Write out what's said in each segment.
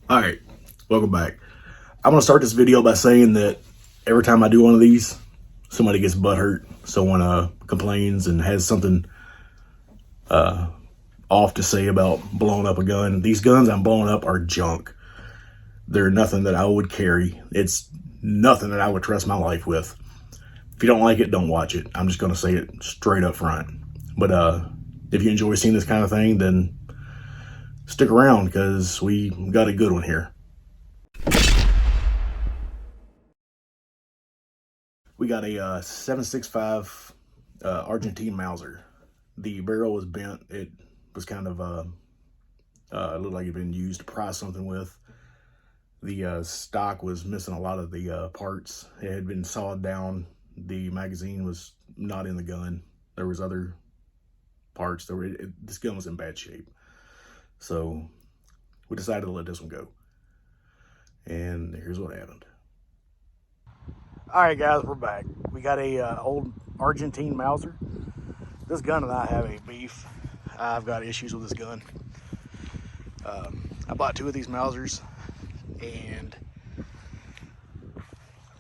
All right, welcome back. I'm gonna start this video by saying that every time I do one of these, somebody gets butthurt. Someone complains and has something off to say about blowing up a gun. These guns I'm blowing up are junk. They're nothing that I would carry. It's nothing that I would trust my life with. If you don't like it, don't watch it. I'm just gonna say it straight up front. But if you enjoy seeing this kind of thing, then stick around because we got a good one here. We got a 7.65 Argentine Mauser. The barrel was bent. It was kind of it looked like it'd been used to pry something with. The stock was missing a lot of the parts. It had been sawed down. The magazine was not in the gun. There was other parts. This gun was in bad shape. So we decided to let this one go. And here's what happened. All right, guys, we're back. We got a old Argentine Mauser. This gun and I have a beef. I've got issues with this gun. I bought 2 of these Mausers, and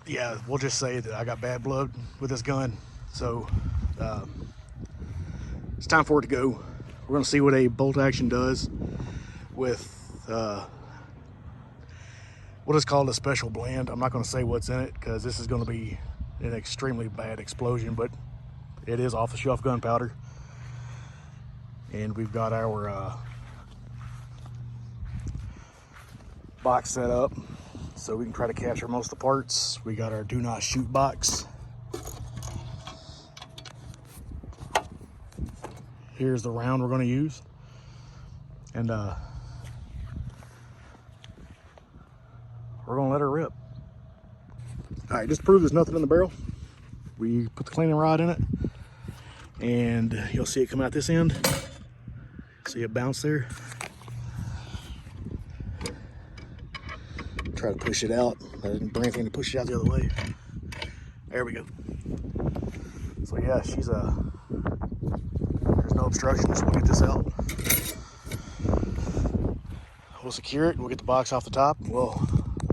yeah, we'll just say that I got bad blood with this gun. So it's time for it to go. We're gonna see what a bolt action does with what is called a special blend. I'm not gonna say what's in it because this is gonna be an extremely bad explosion, but it is off-the-shelf gunpowder. And we've got our box set up so we can try to capture most of the parts. We got our do not shoot box. Here's the round we're going to use, and we're going to let her rip. All right, just to prove there's nothing in the barrel, we put the cleaning rod in it, and you'll see it come out this end. See it bounce there. Try to push it out. I didn't bring anything to push it out the other way. There we go. So yeah, there's no obstruction, so we'll get this out. We'll secure it, we'll get the box off the top, and we'll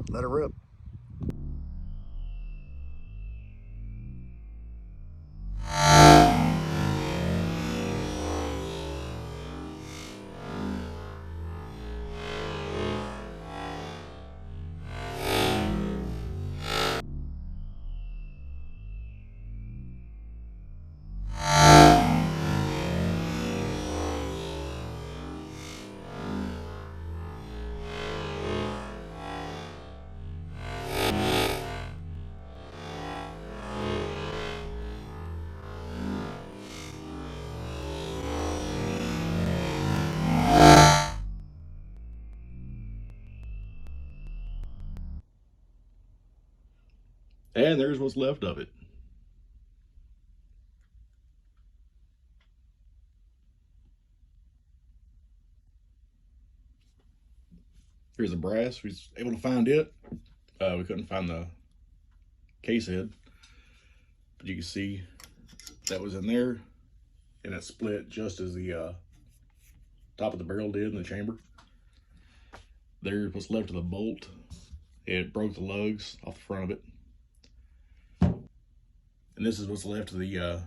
let it rip. And there's what's left of it. Here's the brass. We was able to find it. We couldn't find the case head, but you can see that was in there, and it split just as the top of the barrel did in the chamber. There was left of the bolt. It broke the lugs off the front of it. And this is what's left of the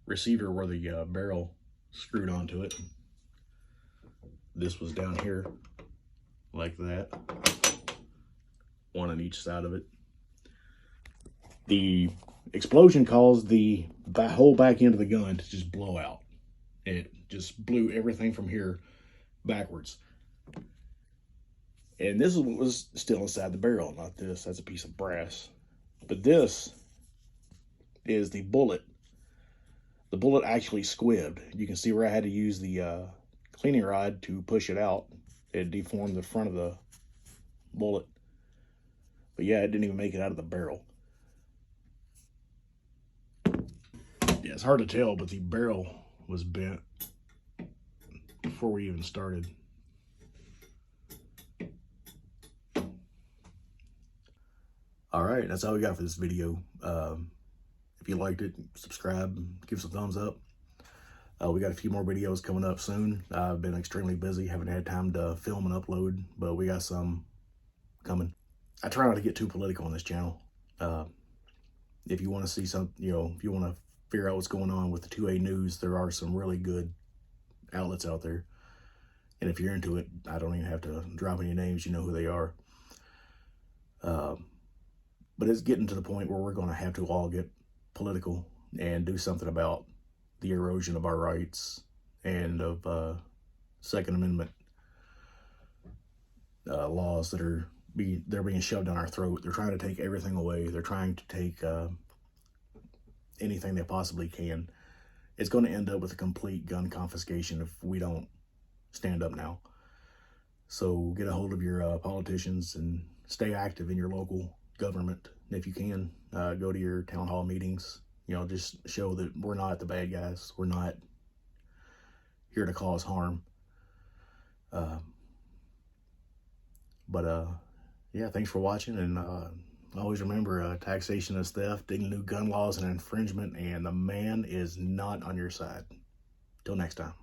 receiver where the barrel screwed onto it. This was down here like that, one on each side of it. The explosion caused the whole back end of the gun to just blow out. It just blew everything from here backwards. And this is what was still inside the barrel, not this. That's a piece of brass. But this is the bullet. The bullet actually squibbed. You can see where I had to use the cleaning rod to push it out. It deformed the front of the bullet. But yeah, it didn't even make it out of the barrel. Yeah, it's hard to tell, but the barrel was bent before we even started. All right, that's all we got for this video. If you liked it, subscribe, give us a thumbs up. We got a few more videos coming up soon. I've been extremely busy, haven't had time to film and upload, but we got some coming. I try not to get too political on this channel. Uh, if you want to see some, if you want to figure out what's going on with the 2A News, there are some really good outlets out there. And if you're into it, I don't even have to drop any names. You know who they are. But it's getting to the point where we're going to have to all get political and do something about the erosion of our rights and of Second Amendment laws that they're being shoved down our throat. They're trying to take everything away. They're trying to take anything they possibly can. It's going to end up with a complete gun confiscation if we don't stand up now. So get a hold of your politicians and stay active in your local government. And if you can, go to your town hall meetings. Just show that we're not the bad guys. We're not here to cause harm. Yeah, thanks for watching. And always remember, taxation is theft, any new gun laws and infringement, and the man is not on your side. Till next time.